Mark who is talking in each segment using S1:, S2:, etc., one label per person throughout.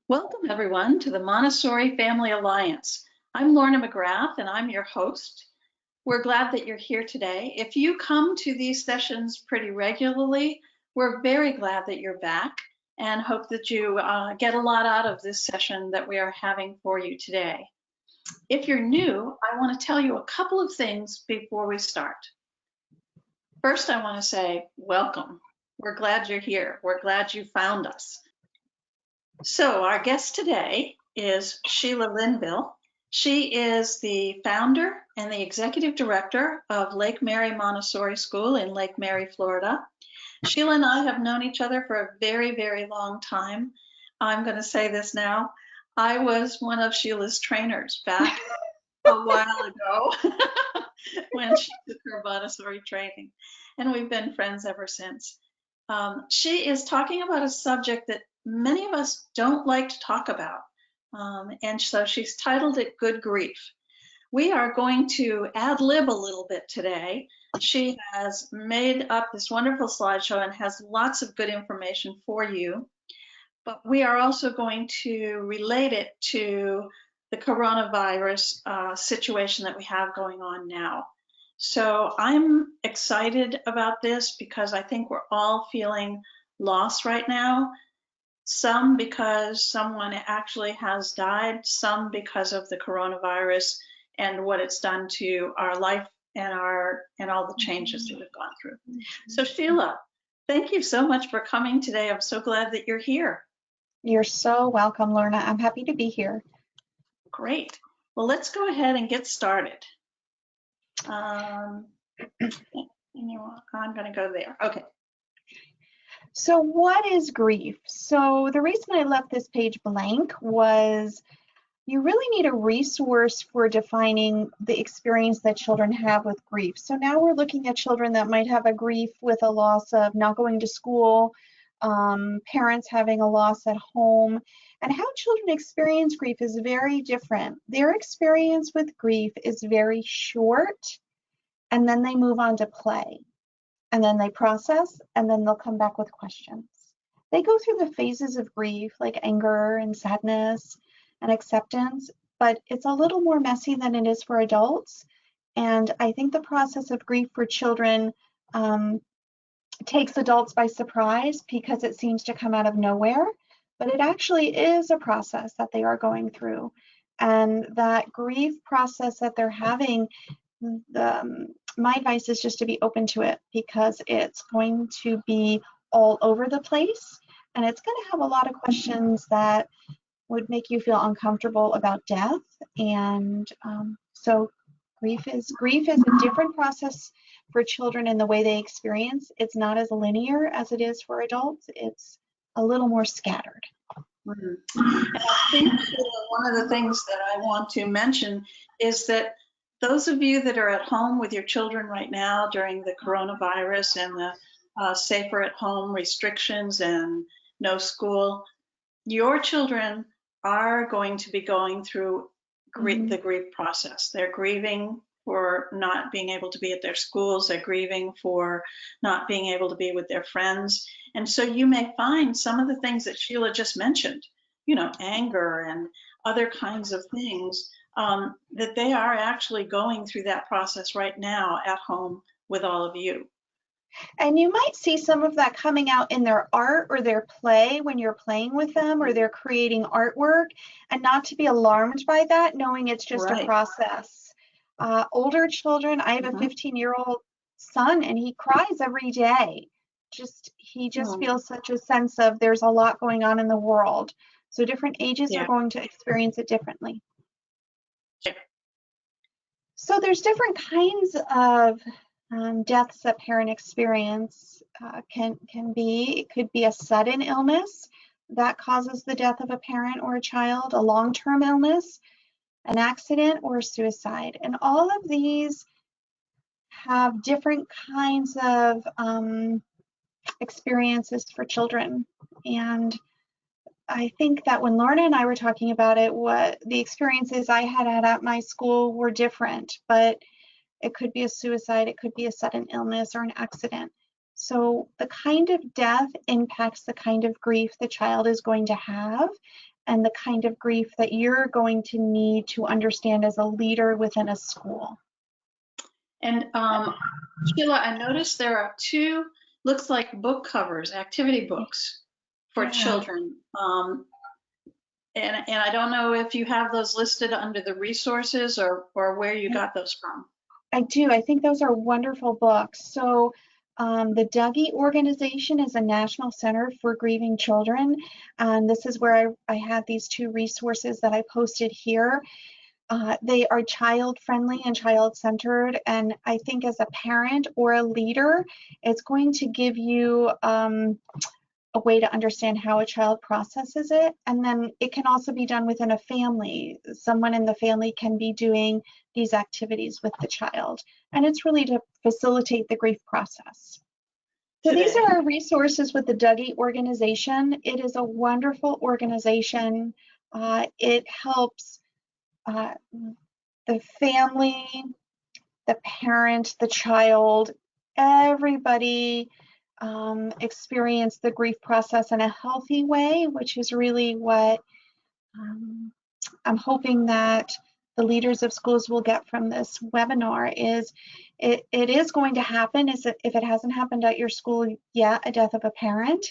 S1: Welcome, everyone, to the Montessori Family Alliance. I'm Lorna McGrath, and I'm your host. We're glad that you're here today. If you come to these sessions pretty regularly, we're very glad that you're back and hope that you get a lot out of this session that we are having for you today. If you're new, I want to tell you a couple of things before we start. First, I want to say welcome. We're glad you're here. We're glad you found us. So our guest today is Sheila Linville. She is the founder and the executive director of Lake Mary Montessori School in Lake Mary, Florida. Sheila and I have known each other for a very, very long time. I'm going to say this now. I was one of Sheila's trainers back a while ago when she took her Montessori training, and we've been friends ever since. She is talking about a subject that many of us don't like to talk about, and so she's titled it Good Grief. We are going to ad-lib a little bit today. She has made up this wonderful slideshow and has lots of good information for you, but we are also going to relate it to the coronavirus situation that we have going on now. So I'm excited about this because I think we're all feeling loss right now. Some because someone actually has died, some because of the coronavirus and what it's done to our life and all the changes that we've gone through. So Sheila, thank you so much for coming today. I'm so glad that you're here.
S2: You're so welcome, Lorna. I'm happy to be here.
S1: Great. Well, let's go ahead and get started. I'm going to go there. Okay.
S2: So what is grief? So the reason I left this page blank was you really need a resource for defining the experience that children have with grief. So now we're looking at children that might have a grief with a loss of not going to school, parents having a loss at home, and how children experience grief is very different. Their experience with grief is very short, and then they move on to play, and then they process, and then they'll come back with questions. They go through the phases of grief like anger and sadness and acceptance, but it's a little more messy than it is for adults. And I think the process of grief for children takes adults by surprise because it seems to come out of nowhere, but it actually is a process that they are going through. And that grief process that they're having, my advice is just to be open to it because it's going to be all over the place and it's going to have a lot of questions that would make you feel uncomfortable about death. And so grief is a different process for children in the way they experience. It's not as linear as it is for adults. It's a little more scattered.
S1: And I think one of the things that I want to mention is that those of you that are at home with your children right now during the coronavirus and the safer at home restrictions and no school, your children are going to be going through the grief process. They're grieving for not being able to be at their schools. They're grieving for not being able to be with their friends. And so you may find some of the things that Sheila just mentioned, you know, anger and other kinds of things, that they are actually going through that process right now at home with all of you.
S2: And you might see some of that coming out in their art or their play when you're playing with them or they're creating artwork, and not to be alarmed by that, knowing it's just a process. Older children, I have a 15-year-old son and he cries every day. He just feels such a sense of there's a lot going on in the world. So different ages are going to experience it differently. So there's different kinds of deaths that parent experience. It could be a sudden illness that causes the death of a parent or a child, a long-term illness, an accident, or a suicide. And all of these have different kinds of experiences for children. And I think that when Lorna and I were talking about it, what the experiences I had at my school were different, but it could be a suicide, it could be a sudden illness or an accident. So the kind of death impacts the kind of grief the child is going to have and the kind of grief that you're going to need to understand as a leader within a school.
S1: And Sheila, I noticed there are two, looks like book covers, activity books for
S2: Yeah,
S1: children. And I don't know if you have those listed under the resources or where you got those from.
S2: I do. I think those are wonderful books. So the Dougie organization is a national center for grieving children. And this is where I had these two resources that I posted here. They are child friendly and child centered. And I think as a parent or a leader, it's going to give you a way to understand how a child processes it. And then it can also be done within a family. Someone in the family can be doing these activities with the child. And it's really to facilitate the grief process. So these are our resources with the Dougie organization. It is a wonderful organization. It helps the family, the parent, the child, everybody experience the grief process in a healthy way, which is really what I'm hoping that the leaders of schools will get from this webinar. Is it is going to happen, if it hasn't happened at your school yet, a death of a parent,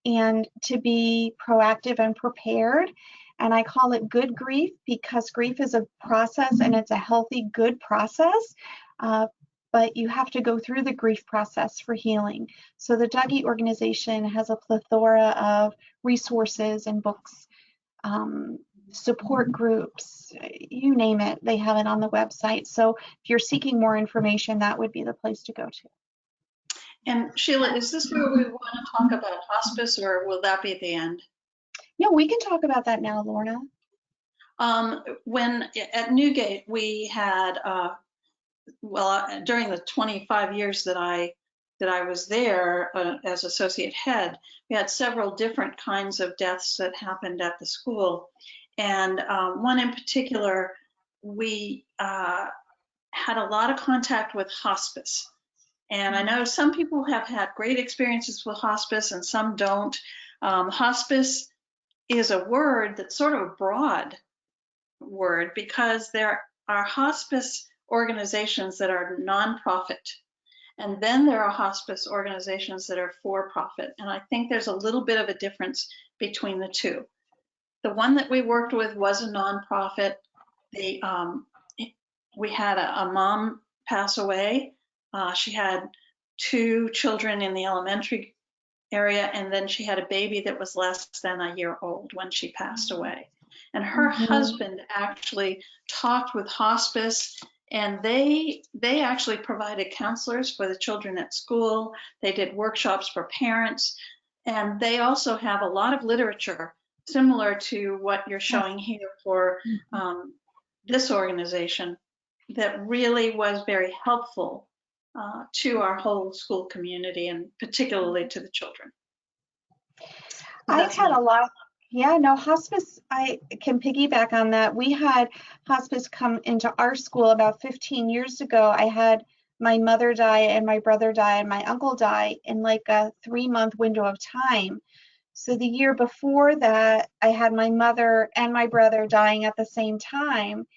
S2: and to be proactive and prepared. And I call it good grief because grief is a process and it's a healthy, good process. But you have to go through the grief process for healing. So the Dougie organization has a plethora of resources and books, support groups, you name it, they have it on the website. So if you're seeking more information, that would be the place to go to.
S1: And Sheila, is this where we want to talk about hospice, or will that be at the end?
S2: No, we can talk about that now, Lorna.
S1: When at Newgate, we had, during the 25 years that I was there as associate head, we had several different kinds of deaths that happened at the school. And one in particular, we had a lot of contact with hospice. And I know some people have had great experiences with hospice and some don't. Hospice is a word that's sort of a broad word because there are hospice organizations that are nonprofit. And then there are hospice organizations that are for profit. And I think there's a little bit of a difference between the two. The one that we worked with was a nonprofit. We had a mom pass away. She had two children in the elementary area, and then she had a baby that was less than a year old when she passed away. And her husband actually talked with hospice, and they actually provided counselors for the children at school. They did workshops for parents, and they also have a lot of literature similar to what you're showing here for this organization that really was very helpful to our whole school community and particularly to the children.
S2: I've had a lot. Yeah, no, hospice, I can piggyback on that. We had hospice come into our school about 15 years ago. I had my mother die and my brother die and my uncle die in like a 3-month window of time. So the year before that, I had my mother and my brother dying at the same time.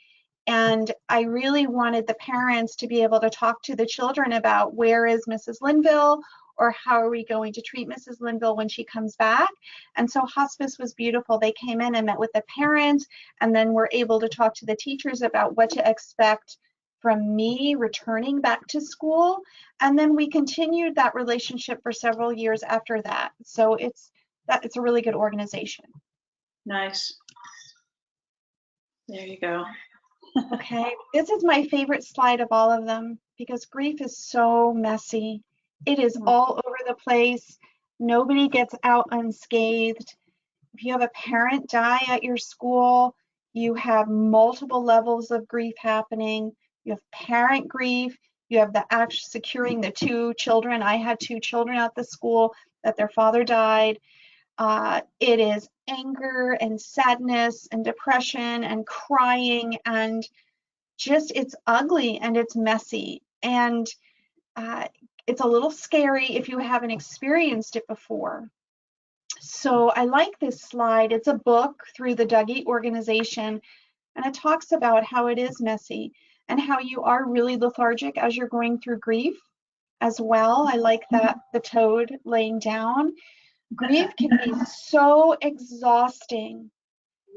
S2: And I really wanted the parents to be able to talk to the children about where is Mrs. Linville, or how are we going to treat Mrs. Linville when she comes back. And so hospice was beautiful. They came in and met with the parents, and then were able to talk to the teachers about what to expect from me returning back to school. And then we continued that relationship for several years after that. So it's a really good organization.
S1: Nice. There you go.
S2: Okay, this is my favorite slide of all of them because grief is so messy. It is all over the place. Nobody gets out unscathed. If you have a parent die at your school, you have multiple levels of grief happening. You have parent grief. You have the act securing the 2 children. I had 2 children at the school that their father died. It is anger and sadness and depression and crying, and just it's ugly and it's messy. And it's a little scary if you haven't experienced it before. So I like this slide. It's a book through the Dougie organization, and it talks about how it is messy and how you are really lethargic as you're going through grief as well. I like that, the toad laying down. Grief can be so exhausting.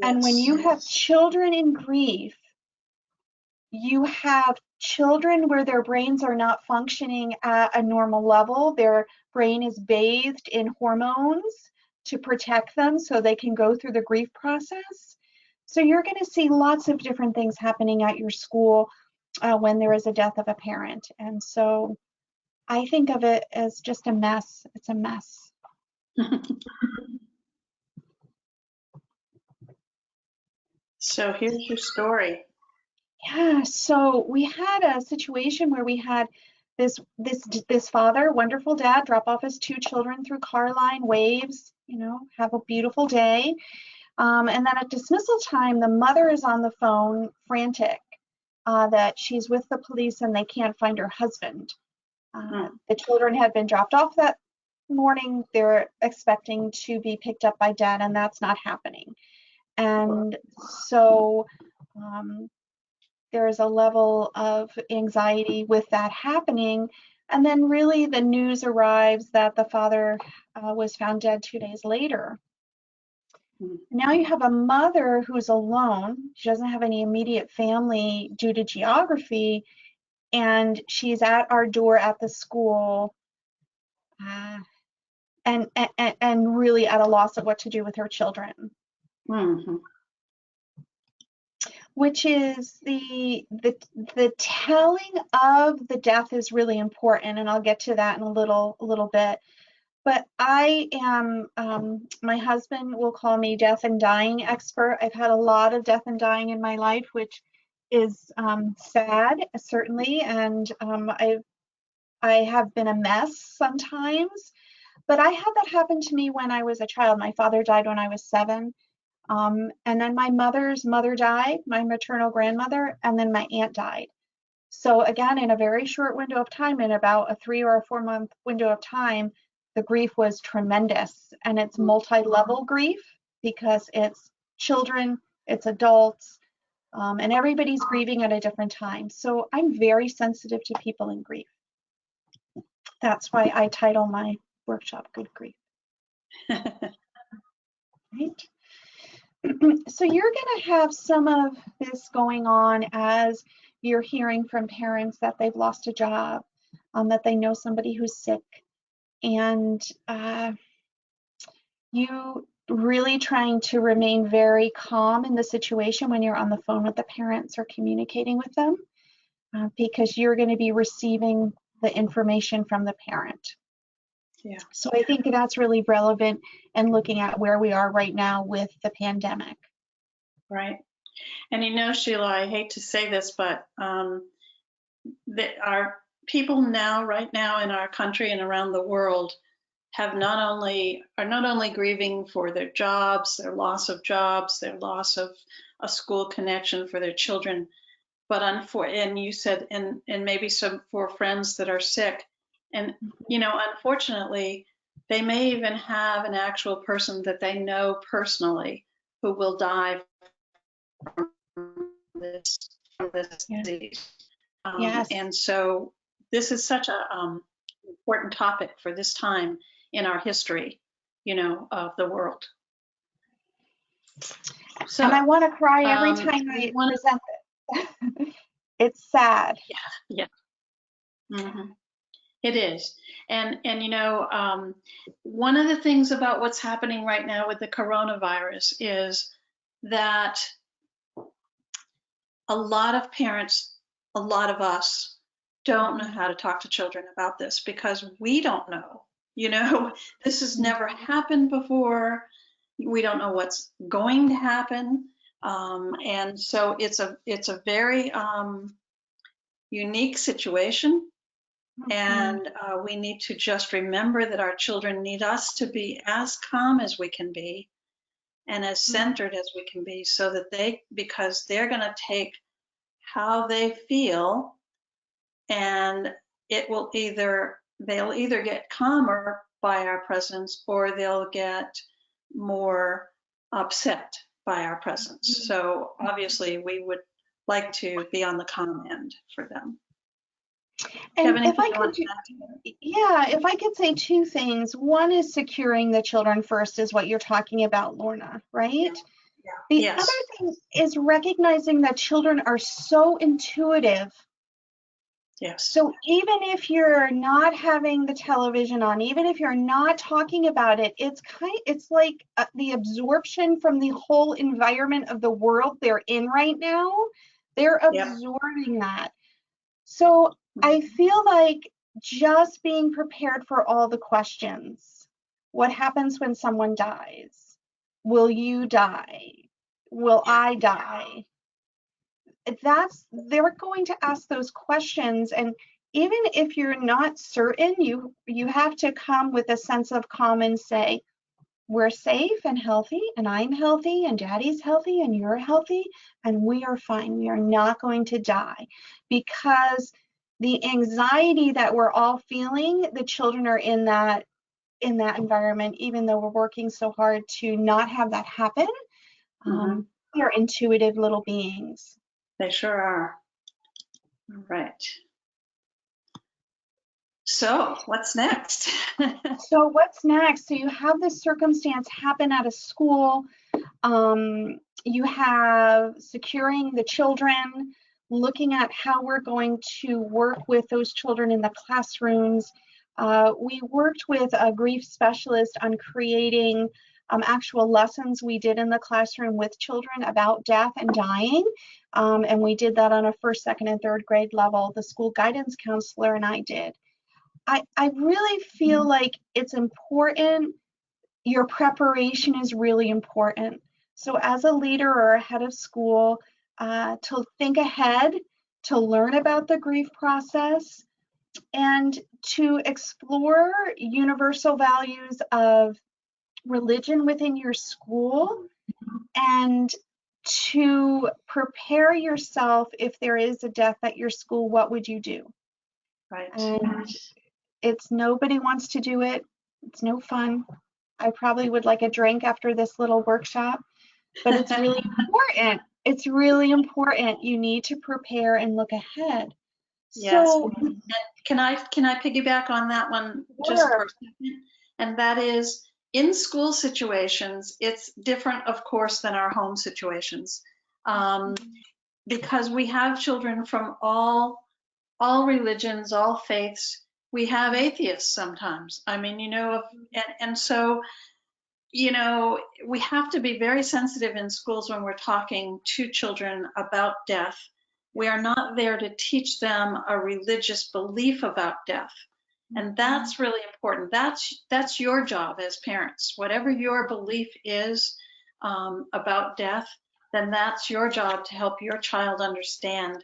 S2: And when you have children in grief, you have children where their brains are not functioning at a normal level. Their brain is bathed in hormones to protect them so they can go through the grief process. So you're going to see lots of different things happening at your school when there is a death of a parent. And so I think of it as just a mess. It's a mess.
S1: So here's your story.
S2: Yeah, so we had a situation where we had this father, wonderful dad, drop off his 2 children through car line, waves, you know, have a beautiful day. And then at dismissal time, the mother is on the phone, frantic, that she's with the police and they can't find her husband. The children had been dropped off that morning. They're expecting to be picked up by dad, and that's not happening. And so there's a level of anxiety with that happening. And then really the news arrives that the father was found dead 2 days later. Now you have a mother who's alone. She doesn't have any immediate family due to geography, and she's at our door at the school and really at a loss of what to do with her children.
S1: Mm-hmm.
S2: Which is the telling of the death is really important, and I'll get to that in a little bit. But I am, my husband will call me death and dying expert. I've had a lot of death and dying in my life, which is sad, certainly, and I have been a mess sometimes. But I had that happen to me when I was a child. My father died when I was 7. And then my mother's mother died, my maternal grandmother, and then my aunt died. So again, in a very short window of time, in about a 3 or a 4 month window of time, the grief was tremendous. And it's multi-level grief because it's children, it's adults, and everybody's grieving at a different time. So I'm very sensitive to people in grief. That's why I title my workshop Good Grief. Right? So you're going to have some of this going on as you're hearing from parents that they've lost a job, that they know somebody who's sick, and you really trying to remain very calm in the situation when you're on the phone with the parents or communicating with them, because you're going to be receiving the information from the parent.
S1: Yeah.
S2: So I think that's really relevant in looking at where we are right now with the pandemic.
S1: Right. And you know, Sheila, I hate to say this, but our people now, right now in our country and around the world, are not only grieving for their jobs, their loss of jobs, their loss of a school connection for their children, but and you said, and maybe some for friends that are sick. And, you know, unfortunately, they may even have an actual person that they know personally who will die from this disease.
S2: Yes.
S1: And so this is such a important topic for this time in our history, you know, of the world. So,
S2: and I want to cry every time I present it. It's sad.
S1: Yeah. Mm-hmm. It is. And you know, one of the things about what's happening right now with the coronavirus is that a lot of parents, a lot of us don't know how to talk to children about this because we don't know. You know, this has never happened before. We don't know what's going to happen. And so it's a very unique situation. And we need to just remember that our children need us to be as calm as we can be and as centered as we can be, so that because they're going to take how they feel, and it will either they'll either get calmer by our presence or they'll get more upset by our presence. So obviously we would like to be on the calm end for them.
S2: And if I could, yeah, if I could say two things. One is securing the children first, is what you're talking about, Lorna, right?
S1: Yeah.
S2: The other thing is recognizing that children are so intuitive.
S1: Yes.
S2: So even if you're not having the television on, even if you're not talking about it, it's like the absorption from the whole environment of the world they're in right now. They're absorbing that. So I feel like just being prepared for all the questions. What happens when someone dies? Will you die? Will I die? They're going to ask those questions, and even if you're not certain, you have to come with a sense of calm and say, we're safe and healthy, and I'm healthy, and Daddy's healthy, and you're healthy, and we are fine. We are not going to die. Because the anxiety that we're all feeling, the children are in that environment, even though we're working so hard to not have that happen. We are intuitive little beings.
S1: They sure are. All right. So what's next?
S2: So what's next? So you have this circumstance happen at a school. You have securing the children, looking at how we're going to work with those children in the classrooms. We worked with a grief specialist on creating actual lessons we did in the classroom with children about death and dying. And we did that on a first, second, and third grade level. The school guidance counselor and I did. I really feel like it's important. Your preparation is really important. So as a leader or a head of school, to think ahead, to learn about the grief process, and to explore universal values of religion within your school, and to prepare yourself if there is a death at your school, what would you do?
S1: Right.
S2: And nobody wants to do it. It's no fun. I probably would like a drink after this little workshop, but it's really important. It's really important. You need to prepare and look ahead.
S1: Yes.
S2: So,
S1: can I piggyback on that one just for a second? And that is, in school situations, it's different, of course, than our home situations, because we have children from all religions, all faiths. We have atheists sometimes. I mean, and so, we have to be very sensitive in schools when we're talking to children about death. We are not there to teach them a religious belief about death. And that's really important. That's your job as parents. Whatever your belief is about death, then that's your job to help your child understand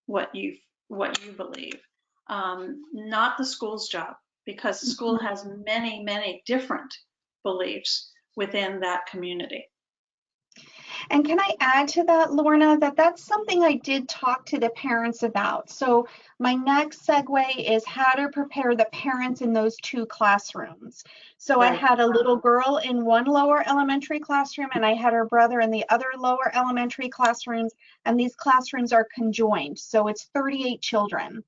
S1: what you believe. Not the school's job, because the school has many, many different beliefs within that community.
S2: And can I add to that, Lorna, that's something I did talk to the parents about. So my next segue is how to prepare the parents in those two classrooms. So right. I had a little girl in one lower elementary classroom, and I had her brother in the other lower elementary classrooms, and these classrooms are conjoined. So it's 38 children.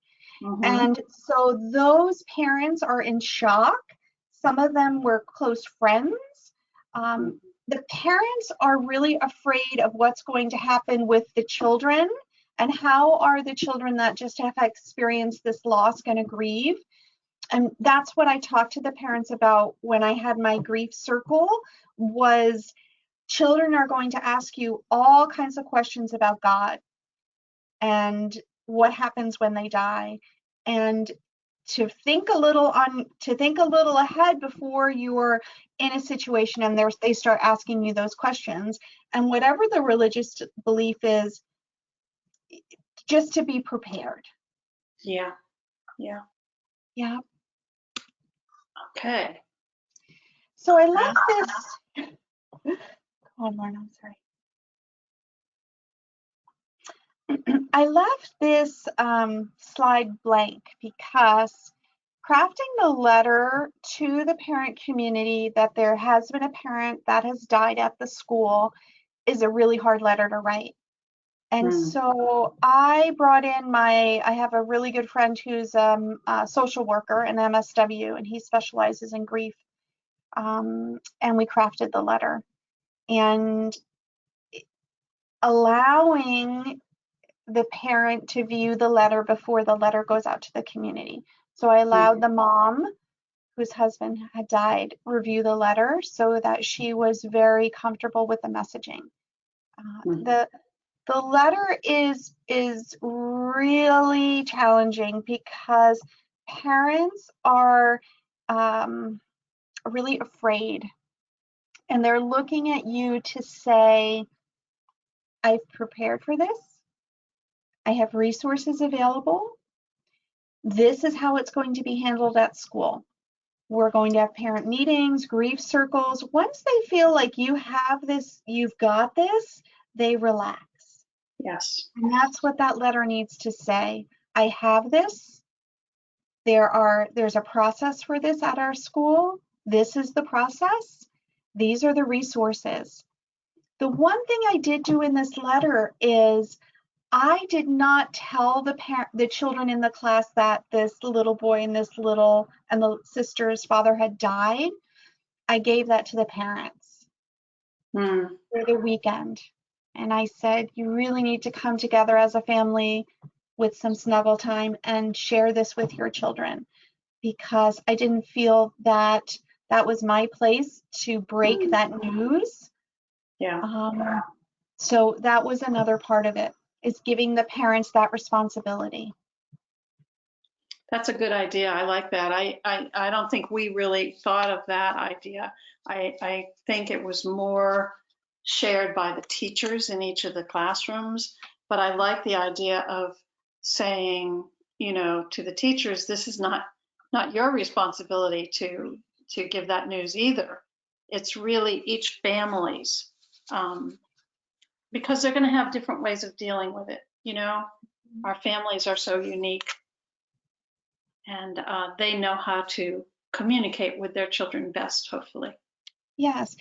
S2: And so those parents are in shock. Some of them were close friends. The parents are really afraid of what's going to happen with the children, and how are the children that just have experienced this loss going to grieve. And that's what I talked to the parents about when I had my grief circle, was children are going to ask you all kinds of questions about God and what happens when they die, and to think a little ahead before you're in a situation and they start asking you those questions. And whatever the religious belief is, just to be prepared.
S1: Yeah. Okay.
S2: So I left this. Go on, Lauren, I'm sorry. I left this slide blank because Crafting the letter to the parent community that there has been a parent that has died at the school is a really hard letter to write. And so I brought in I have a really good friend who's a social worker, an MSW, and he specializes in grief. And we crafted the letter. And allowing the parent to view the letter before the letter goes out to the community. So I allowed the mom whose husband had died review the letter so that she was very comfortable with the messaging. The letter is really challenging because parents are really afraid, and they're looking at you to say, I've prepared for this. I have resources available. This is how it's going to be handled at school. We're going to have parent meetings, grief circles. Once they feel like you have this, you've got this, they relax.
S1: Yes.
S2: And that's what that letter needs to say. I have this. There's a process for this at our school. This is the process. These are the resources. The one thing I did do in this letter is I did not tell the children in the class that this little boy and the sister's father had died. I gave that to the parents for the weekend. And I said, you really need to come together as a family with some snuggle time and share this with your children, because I didn't feel that that was my place to break that news.
S1: Yeah.
S2: So that was another part of it, is giving the parents that responsibility.
S1: That's a good idea. I like that. I don't think we really thought of that idea. I think it was more shared by the teachers in each of the classrooms, but I like the idea of saying, to the teachers, this is not your responsibility to give that news either. It's really each family's, because they're going to have different ways of dealing with it. Our families are so unique, and they know how to communicate with their children best, hopefully.
S2: Yes.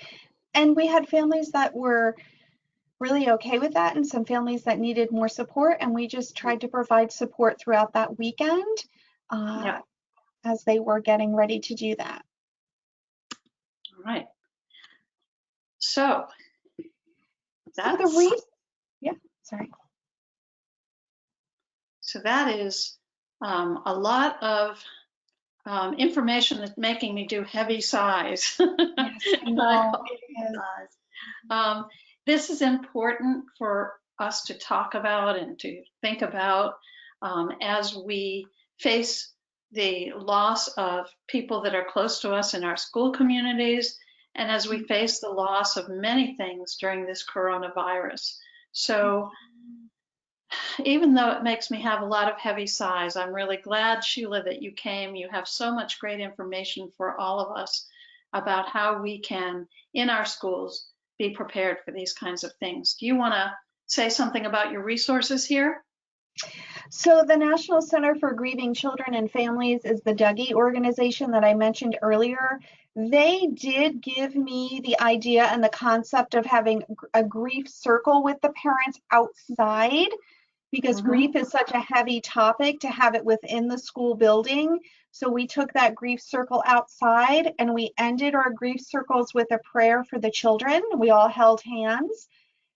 S2: And we had families that were really okay with that, and some families that needed more support, and we just tried to provide support throughout that weekend as they were getting ready to do that.
S1: All right. So that's So that is a lot of information that's making me do heavy sighs.
S2: Yes, I know.
S1: This is important for us to talk about and to think about as we face the loss of people that are close to us in our school communities, and as we face the loss of many things during this coronavirus. So even though it makes me have a lot of heavy sighs, I'm really glad, Sheila, that you came. You have so much great information for all of us about how we can, in our schools, be prepared for these kinds of things. Do you want to say something about your resources here?
S2: So the National Center for Grieving Children and Families is the Dougie organization that I mentioned earlier. They did give me the idea and the concept of having a grief circle with the parents outside, because grief is such a heavy topic to have it within the school building. So we took that grief circle outside, and we ended our grief circles with a prayer for the children. We all held hands.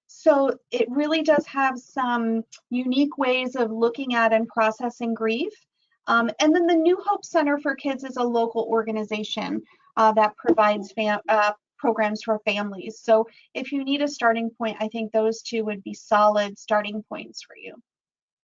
S2: So it really does have some unique ways of looking at and processing grief. And then the New Hope Center for Kids is a local organization that provides programs for families. So if you need a starting point, I think those two would be solid starting points for you.